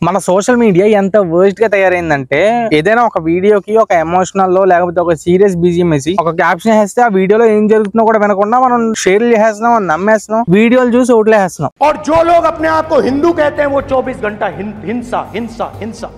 మన social media ఎంత worst గా తయారైందంటే ఏదైనా ఒక వీడియోకి ఒక ఎమోషనల్ లో లేకపోతే ఒక సీరియస్ బీజిఎం వేసి ఒక క్యాప్షన్ వేస్తే ఆ వీడియోలో ఏం జరుగుతుందో కూడా వినకుండా మనం షేర్ చేసేస్తున్నాం, నమ్మేస్తున్నాం, వీడియోలు చూసి ఓట్లేస్తున్నాం. और जो लोग अपने आप को हिंदू कहते हैं वो 24 घंटा हिंसा हिंसा हिंसा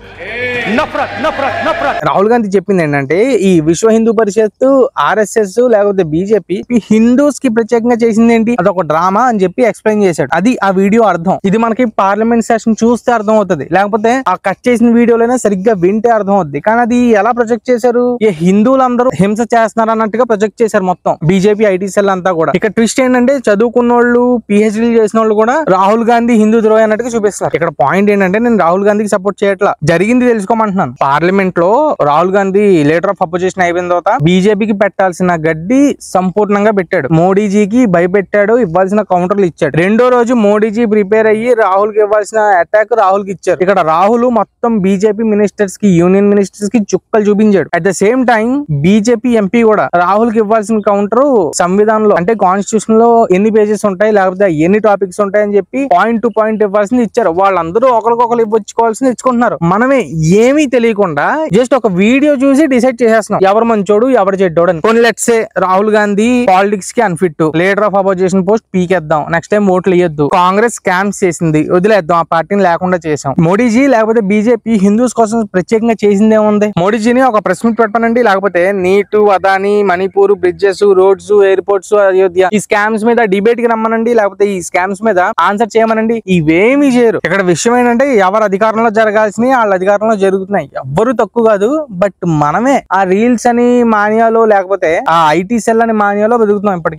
नफरत नफरत नफरत. రాహుల్ గాంధీ చెప్పింది ఏంటంటే ఈ విశ్వ హిందూ పరిషత్, ఆర్ఎస్ఎస్ లేకపోతే బీజేపీ హిందూస్ కి ప్రత్యేకంగా చేసింది ఏంటి, అదొక డ్రామా అని చెప్పి ఎక్స్ప్లెయిన్ చేశాడు. అది ఆ వీడియో అర్థం. ఇది మనకి పార్లమెంట్ సెషన్ చూస్తే అర్థం అవుతుంది, లేకపోతే ఆ కట్ చేసిన వీడియోలైనా సరిగ్గా వింటే అర్థం అవుతుంది. కానీ అది ఎలా ప్రొజెక్ట్ చేశారు, ఈ హిందువులందరూ హింస చేస్తున్నారు అన్నట్టుగా ప్రొజెక్ట్ చేశారు మొత్తం బీజేపీ ఐటీ సెల్ అంతా కూడా. ఇక ట్విస్ట్ ఏంటంటే చదువుకున్న వాళ్ళు, పిహెచ్డీ చేసిన వాళ్ళు కూడా రాహుల్ గాంధీ హిందూ ద్రోహి అన్నట్టుగా చూపిస్తారు. ఇక్కడ పాయింట్ ఏంటంటే నేను రాహుల్ గాంధీకి సపోర్ట్ చేయట్లా, జరిగింది తెలుసుకోమంటున్నాను. పార్లమెంట్ లో Rahul Gandhi leader of opposition అయిపోయిన తర్వాత బీజేపీకి పెట్టాల్సిన గడ్డి సంపూర్ణంగా పెట్టాడు. మోడీజీకి భయపెట్టాడు, ఇవ్వాల్సిన కౌంటర్లు ఇచ్చాడు. రెండో రోజు మోడీజీ ప్రిపేర్ అయ్యి రాహుల్ కి ఇవ్వాల్సిన అటాక్ రాహుల్ కి ఇచ్చారు. ఇక్కడ రాహుల్ మొత్తం బీజేపీ మినిస్టర్స్ కి, యూనియన్ మినిస్టర్స్ కి చుక్కలు చూపించాడు. At the same time BJP MP కూడా రాహుల్ కి ఇవ్వాల్సిన కౌంటర్ సంవిధానంలో అంటే కాన్స్టిట్యూషన్ లో ఎన్ని పేజెస్ ఉంటాయి లేకపోతే ఎన్ని టాపిక్స్ ఉంటాయి అని చెప్పి పాయింట్ టు పాయింట్ ఇవ్వాల్సింది ఇచ్చారు. వాళ్ళందరూ ఒకరికొకరు ఇవ్వచ్చుకోవాల్సింది ఇచ్చుకుంటున్నారు. మనమే ఏమీ తెలియకుండా జస్ట్ ఒక వీడియో చూసి డిసైడ్ చేసేస్తున్నాం ఎవరు మంచోడు ఎవరు చెడ్డోడు అని. కొన్ని let's say Rahul Gandhi politics కి unfit, leader of opposition post పీకేద్దాం, నెక్స్ట్ టైం ఓట్లు ఇయ్యొద్దు, కాంగ్రెస్ స్కామ్స్ చేసింది వదిలేద్దాం, ఆ పార్టీని లేకుండా చేసాం. మోడీజీ లేకపోతే బీజేపీ హిందూస్ కోసం ప్రత్యేకంగా చేసిందేముంది? మోడీజీని ఒక ప్రెస్ మీట్ పెట్టమనండి, లేకపోతే NEET, Adani, Manipur, bridges, roads, airports, Ayodhya ఈ స్కామ్స్ మీద డిబేట్ కి రమ్మనండి, లేకపోతే ఈ స్కామ్స్ మీద ఆన్సర్ చేయమనండి. ఇవేమీ చేయరు. ఇక్కడ విషయం ఏంటంటే ఎవరు అధికారంలో జరగాల్సినవి వాళ్ళ అధికారంలో జరుగుతున్నాయి. ఎవ్వరు తక్కువ కాదు, బట్ మనమే ఆ రీల్స్ అని మానియాలో లేకపోతే ఆ ఐటీ సెల్ అని మానియాలో బతుకుతున్నాం ఇప్పటికీ.